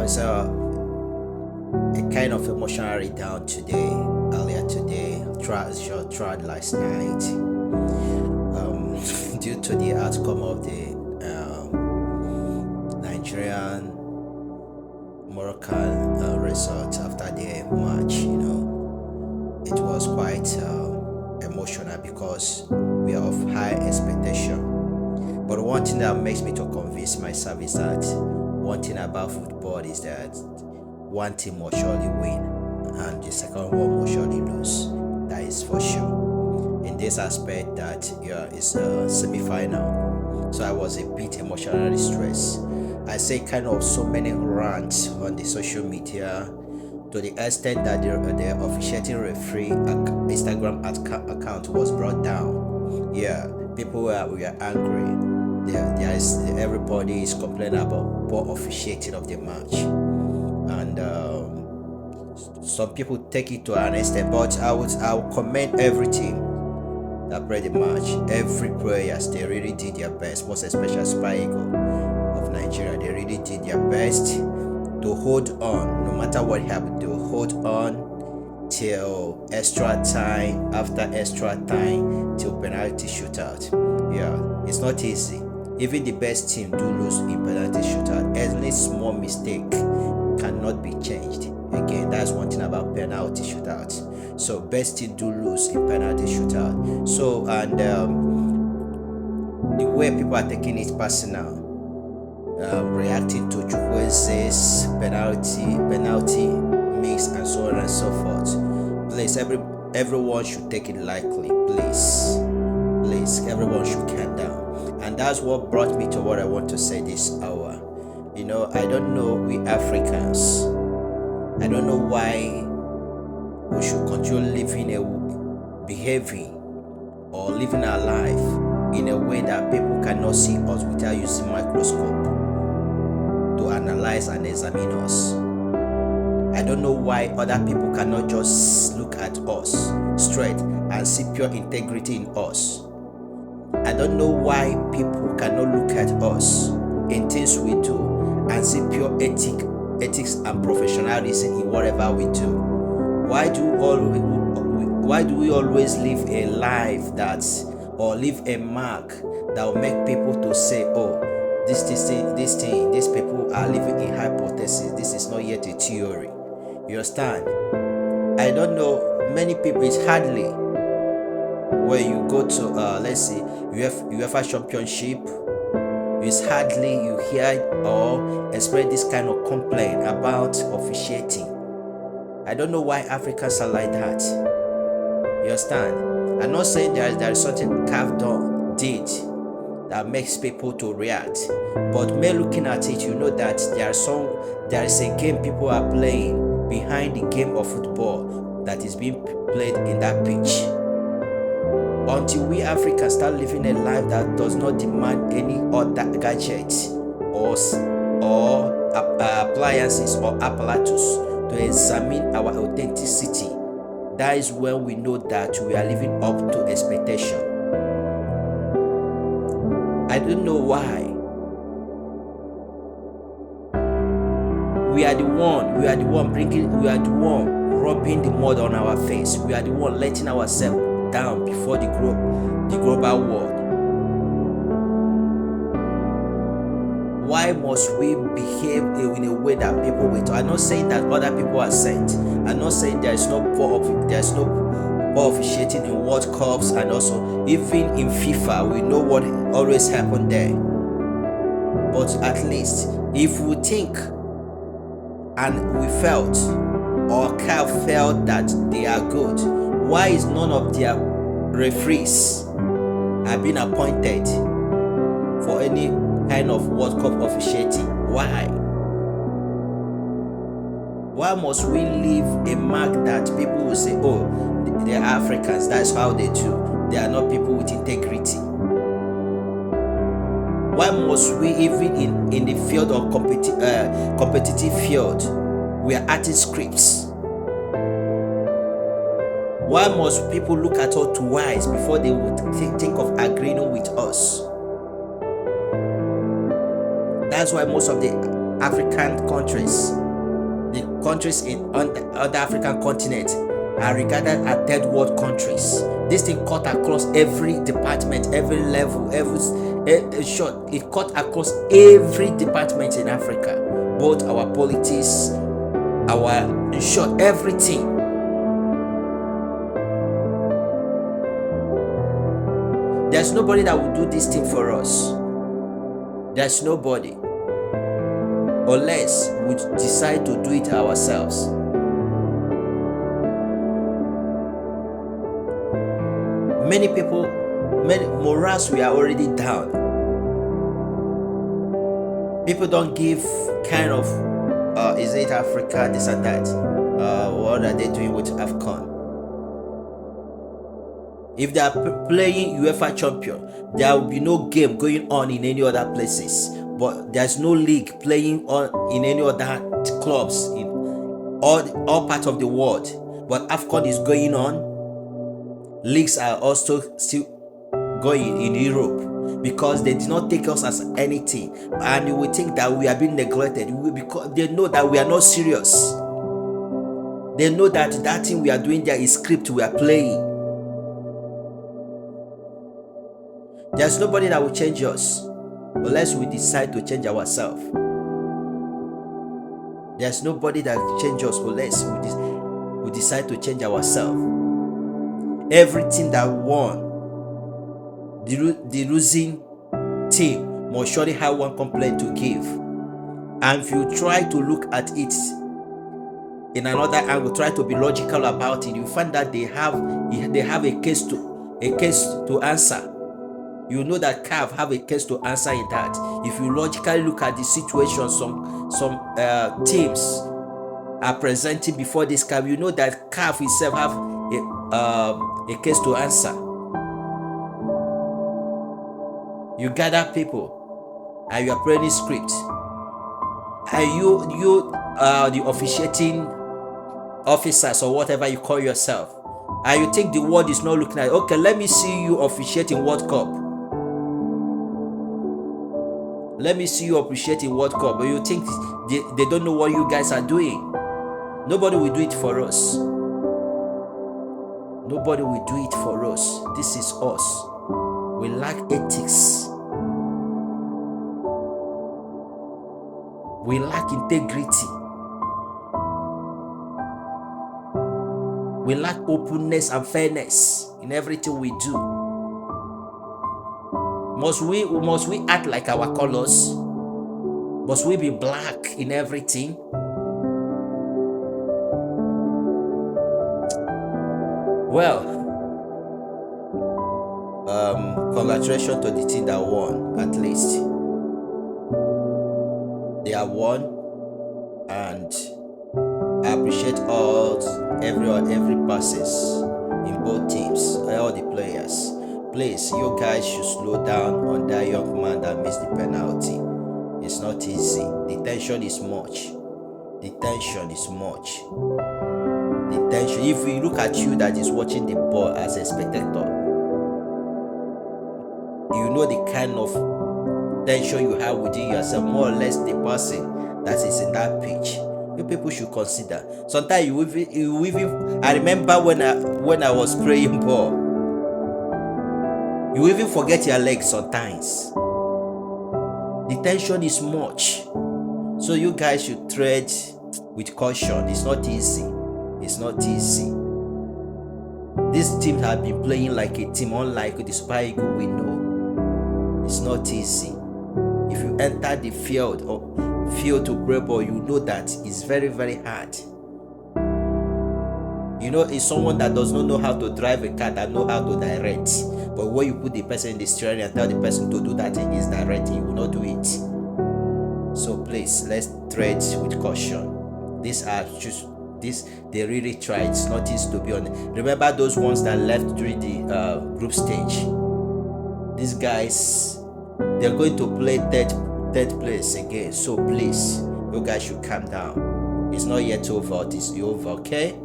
was a kind of emotionally down today, earlier today, throughout last night, due to the outcome of the Nigerian Moroccan result after the match. It was quite emotional because we are of high expectation. But one thing that makes me to convince myself is that one thing about football is that one team will surely win and the second one will surely lose. That is for sure. In this aspect, that it's a semi-final, so I was a bit emotionally stressed. I say kind of so many rants on the social media to the extent that the officiating referee Instagram account was brought down. Yeah, people were angry. Everybody is complaining about poor officiating of the match, and some people take it to an extent. But I will commend every team that played the match. Every players, they really did their best. Most especially Super Eagles of Nigeria, they really did their best to hold on, no matter what happened. They will hold on till extra time, after extra time, till penalty shootout. Yeah, it's not easy. Even the best team do lose in penalty shootout. Any small mistake cannot be changed. Again, that's one thing about penalty shootout. So best team do lose in penalty shootout. So, and the way people are taking it personal, reacting to Chukwueze's penalty mix, and so on and so forth. Please, everyone should take it lightly. Please, everyone should calm down. And that's what brought me to what I want to say this hour. I don't know, we Africans, I don't know why we should continue behaving or living our life in a way that people cannot see us without using microscope to analyze and examine us. I don't know why other people cannot just look at us straight and see pure integrity in us. I don't know why people cannot look at us in things we do and see pure ethics and professionalism in whatever we do. Why do we always live a life or leave a mark that will make people to say, oh, these people are living in hypothesis. This is not yet a theory. You understand? I don't know, many people, it's hardly when you go to let's say UEFA Championship, it's hardly you hear or experience this kind of complaint about officiating. I don't know why Africans are like that. You understand? I'm not saying there is something CAF did that makes people to react, but me looking at it, you know that there is a game people are playing behind the game of football that is being played in that pitch. Until we Africans start living a life that does not demand any other gadgets or appliances or apparatus to examine our authenticity, that is when we know that we are living up to expectation. I don't know why. We are the one rubbing the mud on our face. We are the one letting ourselves down before the global world. Why must we behave in a way that people wait? I'm not saying that other people are sent. I'm not saying there's no poor officiating in World Cups, and also even in FIFA, we know what always happened there. But at least if we think and we felt, or CAF felt that they are good, why is none of their referees have been appointed for any kind of World Cup officiating? Why? Why must we leave a mark that people will say, oh, they are Africans, that's how they do. They are not people with integrity. Why must we, even in the field of competitive field, we are adding scripts? Why must people look at us twice before they would think of agreeing with us? That's why most of the African countries, the countries on the African continent are regarded as third world countries. This thing cut across every department, every level, short. It cut across every department in Africa, both our politics, in short, everything. There's nobody that will do this thing for us. There's nobody, unless we decide to do it ourselves. Many people, many morals, we are already down. People don't give kind of is it Africa, this and that. What are they doing with AFCON? If they are playing UEFA champion, there will be no game going on in any other places. But there's no league playing on in any other clubs in all parts of the world. But AFCON is going on. Leagues are also still going in Europe because they did not take us as anything, and you will think that we are being neglected because they know that we are not serious. They know that that thing we are doing there is script we are playing. There's nobody that will change us unless we decide to change ourselves. There's nobody that will change us unless we decide to change ourselves. Everything that won, the losing team must surely have one complaint to give. And if you try to look at it in another angle, try to be logical about it, you find that they have a case to answer. You know that CAF have a case to answer in that. If you logically look at the situation some teams are presenting before this CAF, you know that CAF itself have a case to answer. You gather people and you are playing script, and you the officiating officers or whatever you call yourself, and you think the world is not looking at it. Okay, let me see you officiating World Cup. Let me see you appreciating World Cup. But you think they don't know what you guys are doing. Nobody will do it for us. Nobody will do it for us. This is us. We lack ethics. We lack integrity. We lack openness and fairness in everything we do. Must we act like our colors? Must we be black in everything? Well, congratulations to the team that won. At least they have won, and I appreciate every passes in both teams, all the players. Please, you guys should slow down on that young man that missed the penalty. It's not easy. The tension is much. The tension. If we look at you that is watching the ball as a spectator, you know the kind of tension you have within yourself, more or less the person that is in that pitch. You people should consider. Sometimes you even I remember when I was playing ball, you even forget your legs sometimes. The tension is much. So you guys should tread with caution. It's not easy. This team have been playing like a team, unlike the Super Eagles we know. It's not easy. If you enter the field to play ball, you know that it's very, very hard. You know, it's someone that does not know how to drive a car that know how to direct. But when you put the person in the steering and tell the person to do that thing he's directing, he will not do it. So please, let's tread with caution. They really try. It's not easy to be on it. Remember those ones that left during the group stage. These guys, they're going to play third place again. So please, you guys should calm down. It's not yet over. It's over, okay?